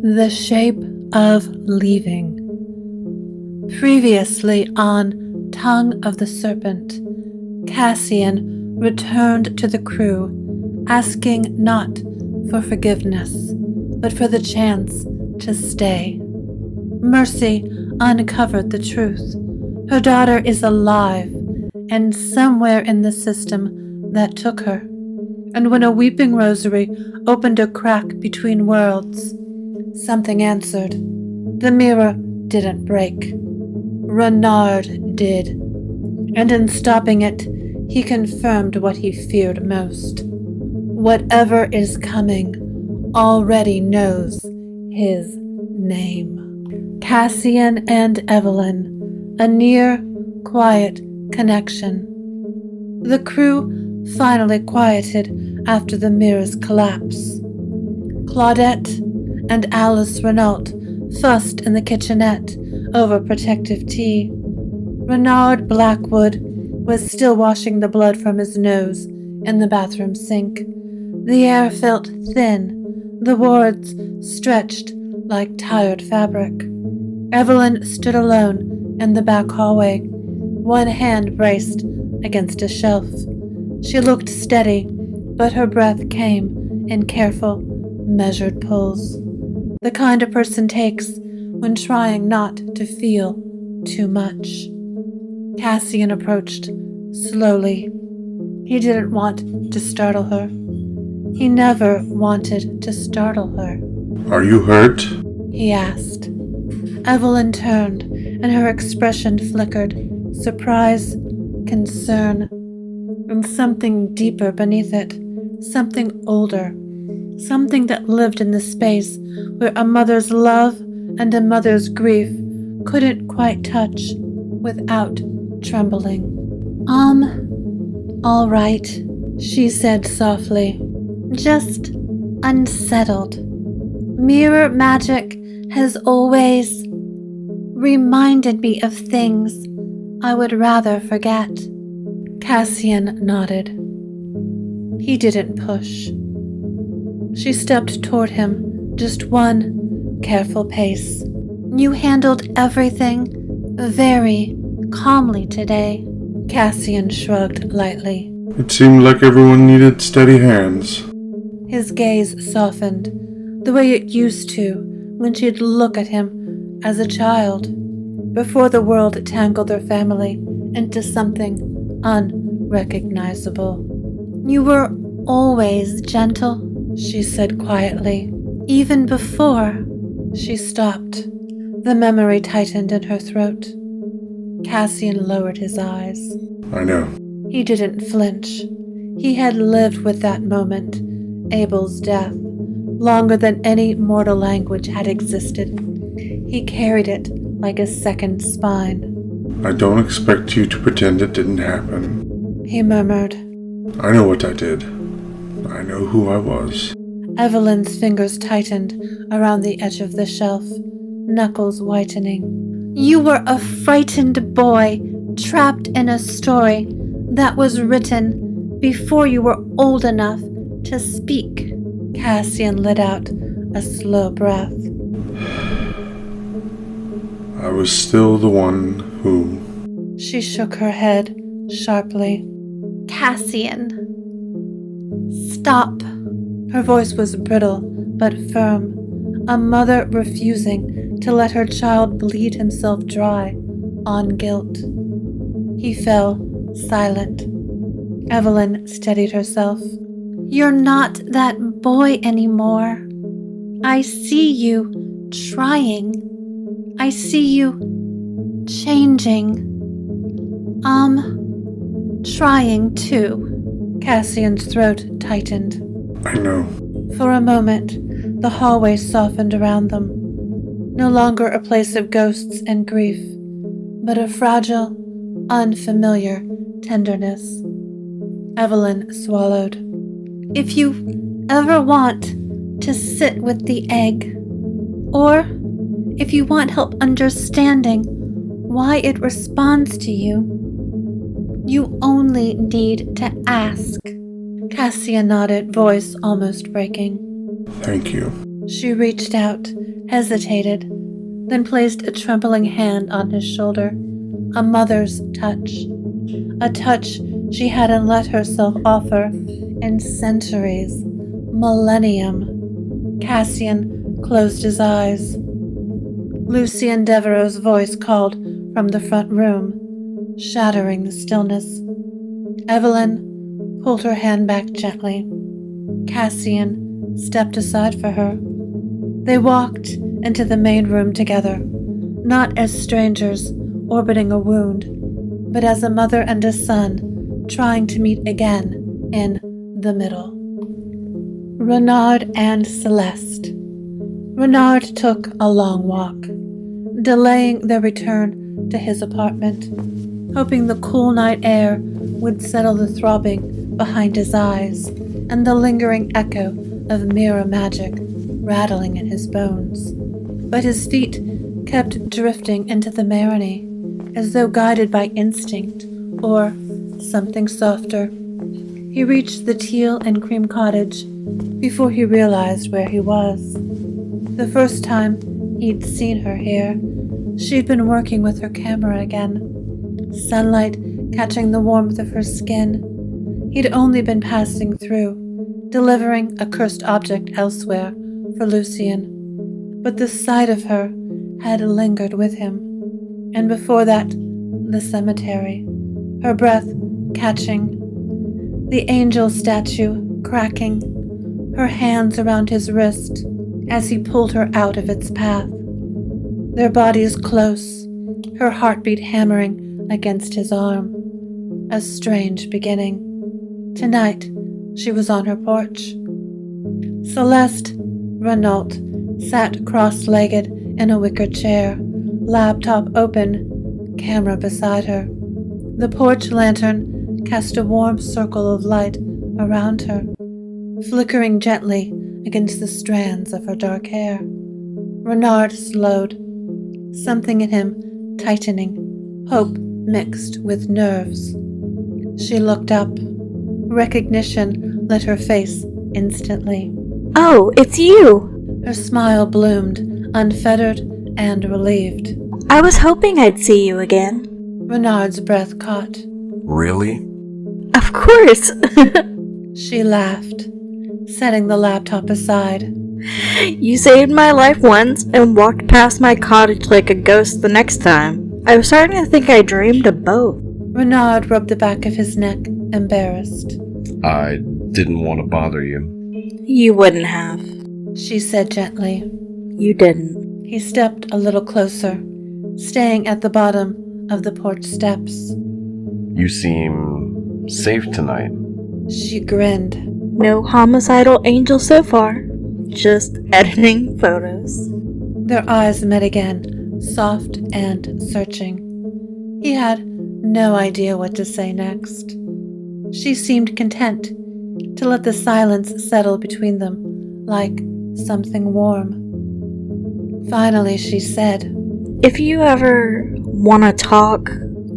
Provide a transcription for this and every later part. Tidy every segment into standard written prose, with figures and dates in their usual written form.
The shape of leaving. Previously on Tongue of the Serpent, Cassian returned to the crew, asking not for forgiveness, but for the chance to stay. Mercy uncovered the truth. Her daughter is alive, and somewhere in the system that took her. And when a weeping rosary opened a crack between worlds, something answered. The mirror didn't break. Renard did. And in stopping it, he confirmed what he feared most. Whatever is coming already knows his name. Cassian and Evelyn, a near, quiet connection. The crew finally quieted after the mirror's collapse. Claudette and Alice Renault fussed in the kitchenette over protective tea. Renard Blackwood was still washing the blood from his nose in the bathroom sink. The air felt thin, the wards stretched like tired fabric. Evelyn stood alone in the back hallway, one hand braced against a shelf. She looked steady, but her breath came in careful, measured pulls. The kind a person takes when trying not to feel too much. Cassian approached slowly. He didn't want to startle her. He never wanted to startle her. Are you hurt? He asked. Evelyn turned, and her expression flickered. Surprise, concern, and something deeper beneath it. Something older. Something that lived in the space where a mother's love and a mother's grief couldn't quite touch without trembling. All right, she said softly. Just unsettled. Mirror magic has always reminded me of things I would rather forget. Cassian nodded. He didn't push. She stepped toward him, just one careful pace. You handled everything very calmly today. Cassian shrugged lightly. It seemed like everyone needed steady hands. His gaze softened, the way it used to when she'd look at him as a child, before the world tangled their family into something unrecognizable. You were always gentle, she said quietly. Even before. She stopped. The memory tightened in her throat. Cassian lowered his eyes. I know. He didn't flinch. He had lived with that moment, Abel's death, longer than any mortal language had existed. He carried it like a second spine. I don't expect you to pretend it didn't happen. He murmured. I know what I did. I know who I was. Evelyn's fingers tightened around the edge of the shelf, knuckles whitening. You were a frightened boy trapped in a story that was written before you were old enough to speak. Cassian let out a slow breath. I was still the one who... She shook her head sharply. Cassian, stop. Her voice was brittle but firm, a mother refusing to let her child bleed himself dry on guilt. He fell silent. Evelyn steadied herself. You're not that boy anymore. I see you trying. I see you changing. Trying too. Cassian's throat tightened. I know. For a moment, the hallway softened around them. No longer a place of ghosts and grief, but a fragile, unfamiliar tenderness. Evelyn swallowed. If you ever want to sit with the egg, or if you want help understanding why it responds to you, you only need to ask. Cassian nodded, voice almost breaking. Thank you. She reached out, hesitated, then placed a trembling hand on his shoulder, a mother's touch, a touch she hadn't let herself offer in centuries, millennium. Cassian closed his eyes. Lucien Devereaux's voice called from the front room, shattering the stillness. Evelyn pulled her hand back gently. Cassian stepped aside for her. They walked into the main room together, not as strangers orbiting a wound, but as a mother and a son trying to meet again in the middle. Renard and Celeste. Renard took a long walk, delaying their return to his apartment, hoping the cool night air would settle the throbbing behind his eyes and the lingering echo of mirror magic rattling in his bones. But his feet kept drifting into the Marigny, as though guided by instinct or something softer. He reached the teal and cream cottage before he realized where he was. The first time he'd seen her here, she'd been working with her camera again, sunlight catching the warmth of her skin. He'd only been passing through, delivering a cursed object elsewhere for Lucien, but the sight of her had lingered with him, and before that, the cemetery, her breath catching, the angel statue cracking, her hands around his wrist as he pulled her out of its path. Their bodies close, her heartbeat hammering against his arm. A strange beginning. Tonight, she was on her porch. Celeste Renault sat cross-legged in a wicker chair, laptop open, camera beside her. The porch lantern cast a warm circle of light around her, flickering gently against the strands of her dark hair. Renard slowed, something in him tightening, hope mixed with nerves. She looked up. Recognition lit her face instantly. Oh, it's you! Her smile bloomed, unfettered and relieved. I was hoping I'd see you again. Renard's breath caught. Really? Of course! She laughed, setting the laptop aside. You saved my life once and walked past my cottage like a ghost the next time. I was starting to think I dreamed of both. Renard rubbed the back of his neck, embarrassed. I didn't want to bother you. You wouldn't have. She said gently. You didn't. He stepped a little closer, staying at the bottom of the porch steps. You seem safe tonight. She grinned. No homicidal angel so far. Just editing photos. Their eyes met again, soft and searching. He had no idea what to say next. She seemed content to let the silence settle between them like something warm. Finally, she said, If you ever want to talk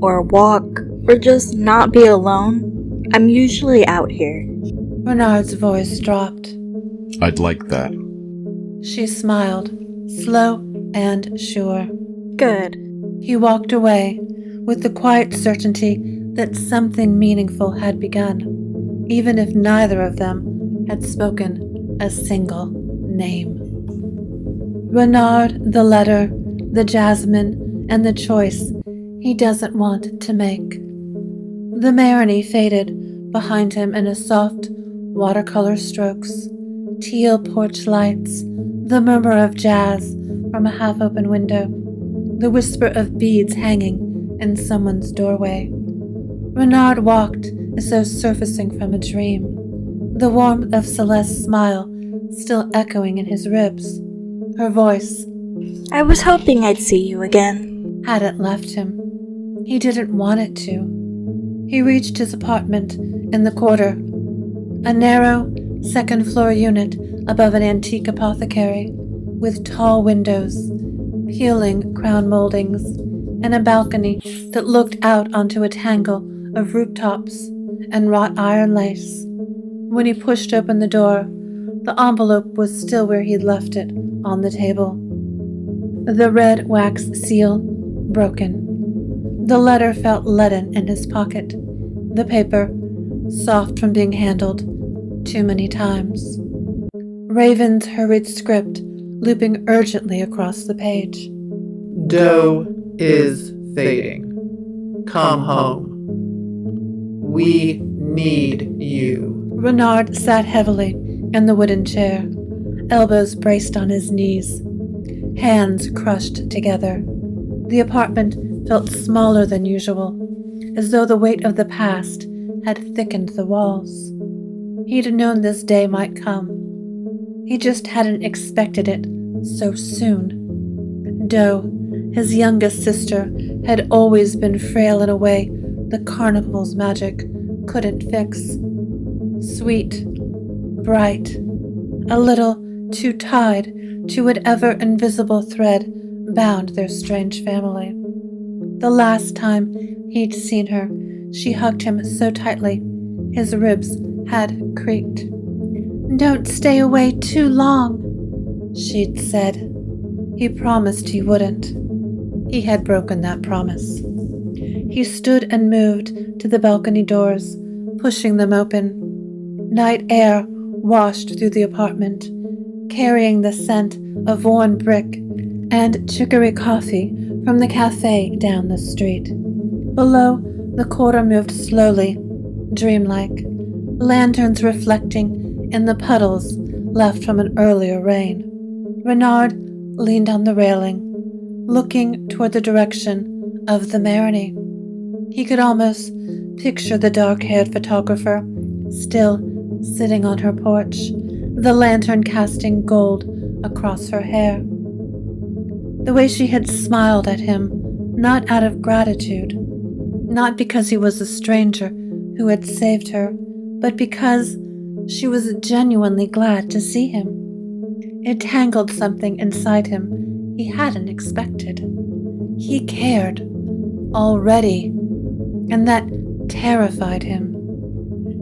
or walk or just not be alone, I'm usually out here. Renard's voice dropped. I'd like that. She smiled, slow and sure. Good. He walked away with the quiet certainty that something meaningful had begun, even if neither of them had spoken a single name. Renard, the letter, the jasmine, and the choice he doesn't want to make. The Marigny faded behind him in a soft watercolor strokes, teal porch lights, the murmur of jazz from a half-open window, the whisper of beads hanging in someone's doorway. Renard walked as though surfacing from a dream, the warmth of Celeste's smile still echoing in his ribs. Her voice, I was hoping I'd see you again. Hadn't left him. He didn't want it to. He reached his apartment in the quarter, a narrow second-floor unit above an antique apothecary, with tall windows, peeling crown moldings, and a balcony that looked out onto a tangle of rooftops and wrought iron lace. When he pushed open the door, the envelope was still where he'd left it, on the table. the red wax seal broken. The letter felt leaden in his pocket, the paper soft from being handled too many times. Raven's hurried script looping urgently across the page. Doe is fading. Come home. We need you. Renard sat heavily in the wooden chair, elbows braced on his knees, hands crushed together. The apartment felt smaller than usual, as though the weight of the past had thickened the walls. He'd known this day might come. He just hadn't expected it so soon. Doe, his youngest sister, had always been frail in a way the carnival's magic couldn't fix. Sweet, bright, a little too tied to whatever invisible thread bound their strange family. The last time he'd seen her, she hugged him so tightly his ribs had creaked. "Don't stay away too long," she'd said. He promised he wouldn't. He had broken that promise. He stood and moved to the balcony doors, pushing them open. Night air washed through the apartment, carrying the scent of worn brick and chicory coffee from the cafe down the street. Below, the quarter moved slowly, dreamlike, lanterns reflecting in the puddles left from an earlier rain. Renard leaned on the railing, looking toward the direction of the Marini. He could almost picture the dark-haired photographer still sitting on her porch, the lantern casting gold across her hair. The way she had smiled at him, not out of gratitude, not because he was a stranger who had saved her, but because she was genuinely glad to see him. It tangled something inside him he hadn't expected. He cared, already, and that terrified him.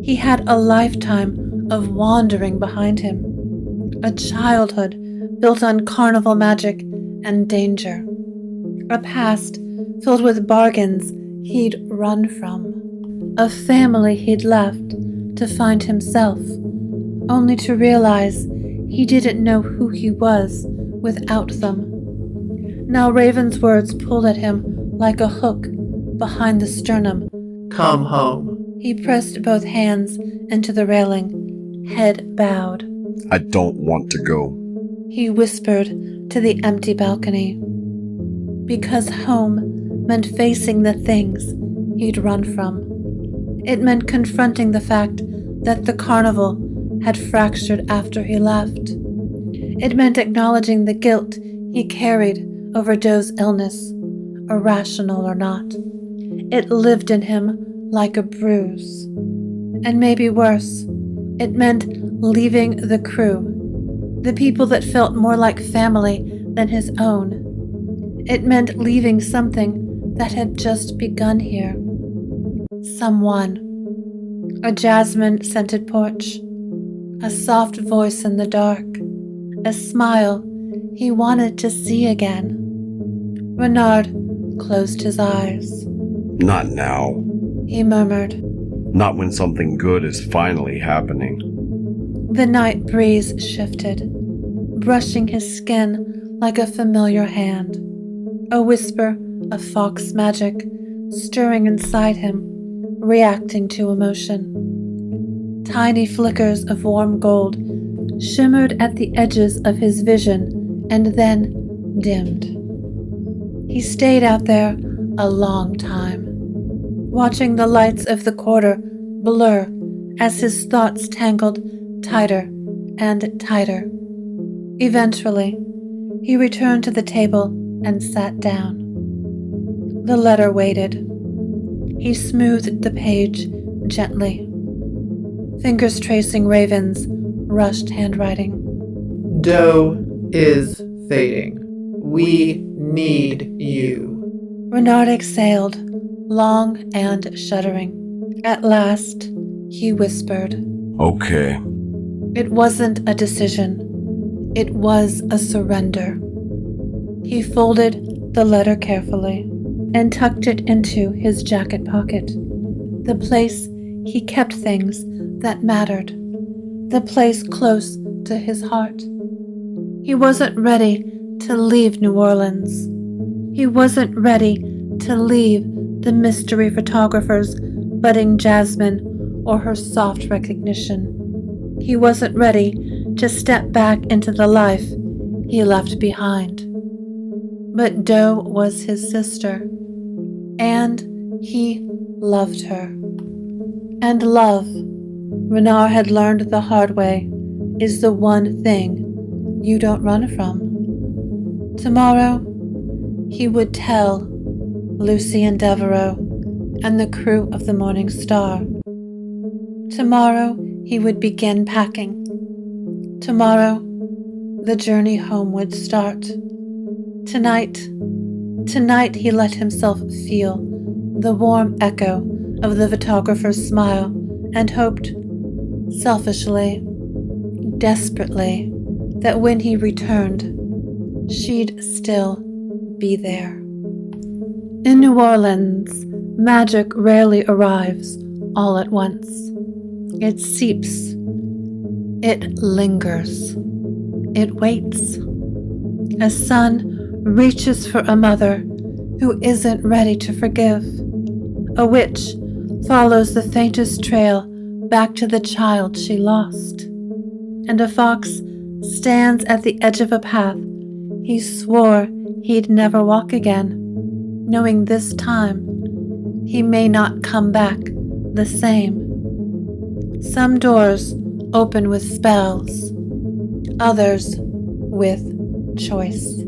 He had a lifetime of wandering behind him, a childhood built on carnival magic and danger, a past filled with bargains he'd run from, a family he'd left to find himself, only to realize he didn't know who he was without them. Now Raven's words pulled at him like a hook behind the sternum. Come home. He pressed both hands into the railing, head bowed. I don't want to go. He whispered to the empty balcony. Because home meant facing the things he'd run from. It meant confronting the fact that the carnival had fractured after he left. It meant acknowledging the guilt he carried over Doe's illness, irrational or not. It lived in him like a bruise. And maybe worse, it meant leaving the crew, the people that felt more like family than his own. It meant leaving something that had just begun here. Someone. A jasmine-scented porch. A soft voice in the dark. A smile he wanted to see again. Renard closed his eyes. Not now. He murmured. Not when something good is finally happening. The night breeze shifted, brushing his skin like a familiar hand. A whisper of fox magic stirring inside him, reacting to emotion. Tiny flickers of warm gold shimmered at the edges of his vision and then dimmed. He stayed out there a long time, watching the lights of the quarter blur as his thoughts tangled tighter and tighter. Eventually, he returned to the table and sat down. The letter waited. He smoothed the page gently, fingers tracing Raven's rushed handwriting. Doe is fading. We need you. Renard exhaled, long and shuddering. At last, he whispered. Okay. It wasn't a decision. It was a surrender. He folded the letter carefully and tucked it into his jacket pocket, the place he kept things that mattered, the place close to his heart. He wasn't ready to leave New Orleans. He wasn't ready to leave the mystery photographer's budding jasmine or her soft recognition. He wasn't ready to step back into the life he left behind. But Doe was his sister, and he loved her. And love, Renard had learned the hard way, is the one thing you don't run from. Tomorrow, he would tell Lucy and Devereaux and the crew of the Morning Star. Tomorrow, he would begin packing. Tomorrow, the journey home would start. Tonight he let himself feel the warm echo of the photographer's smile and hoped, selfishly, desperately, that when he returned, she'd still be there. In New Orleans, magic rarely arrives all at once. It seeps. It lingers. It waits. A son reaches for a mother who isn't ready to forgive. A witch follows the faintest trail back to the child she lost. And a fox stands at the edge of a path he swore he'd never walk again, knowing this time he may not come back the same. Some doors open with spells, others with choice.